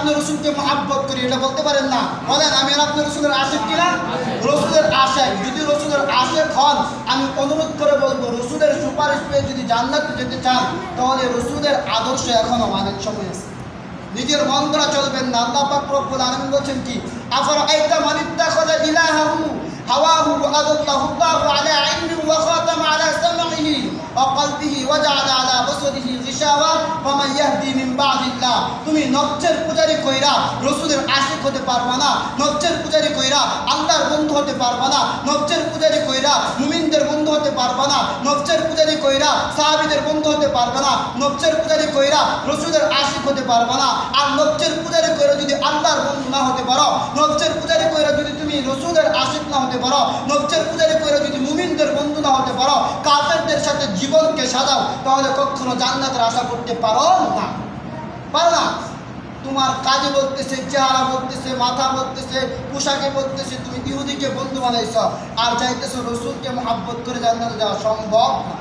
আপনি রসুলকে মহাব্বত করি, এটা বলতে পারেন না? বলেন আমি আর আপনি রসুলের আশিক কিনা? রসুলের আশিক। যদি রসুলের আশিক হন, আমি অনুরোধ করে বলবো, রসুলের সুপারিশ পেয়ে যদি জান্নাতে যেতে চান, তাহলে রসুলের আদর্শ এখনো অনেক সময় আছে। নিজের মন দ্বারা চলবেন না। আল্লাহ পাক রব্বুল আলামিন বলছেন কি, আফরাআইতা মান ইত্তাখাযা ইলাহাহু হাওয়াহু ওয়া আদাল্লাহু আল্লাহু আলা ইলমিন ওয়া খাতামা আলা সামঈহি ওয়া কলবিহি ওয়া জাআলা আলা বাসরিহি গিশাওয়া ওয়া মান ইয়াহদি মিন বা'দিল্লাহ। তুমি নফসের পূজারি কইরা রাসূলের আশিক হতে পারবা না, নফসের পূজারি কইরা আল্লাহর বন্ধু হতে পারবা না, নফসের পূজারি কইরা মুমিনদের বন্ধু হতে পারবা না, নফসের পূজারি কইরা সাহাবীদের বন্ধু হতে পারবা না, নফসের পূজারি কইরা রাসূলের আশিক হতে পারবা না। আর নফসের পূজারি কইরা যদি আল্লাহর বন্ধু না হতে পারো, নফসের পূজারি কইরা যদি তুমি রাসূলের আশিক না হতে পারো, নফসের পূজারি কইরা যদি মুমিনদের বন্ধু না হতে পারো, কাফেরদের সাথে জীবনকে সাজাও, তাহলে কখনো জান্নাতের আশা করতে পারো না। পারো না। তোমার কাজে বলতেছে, চেহারা বলতেছে, মাথা বলতেছে, পোশাকে বলতেছে তুমি ইহুদিকে বন্ধু বানাইছ, আর চাইতেছো রসুলকে মহাব্বত করে জান্নাতে যাওয়া সম্ভব না।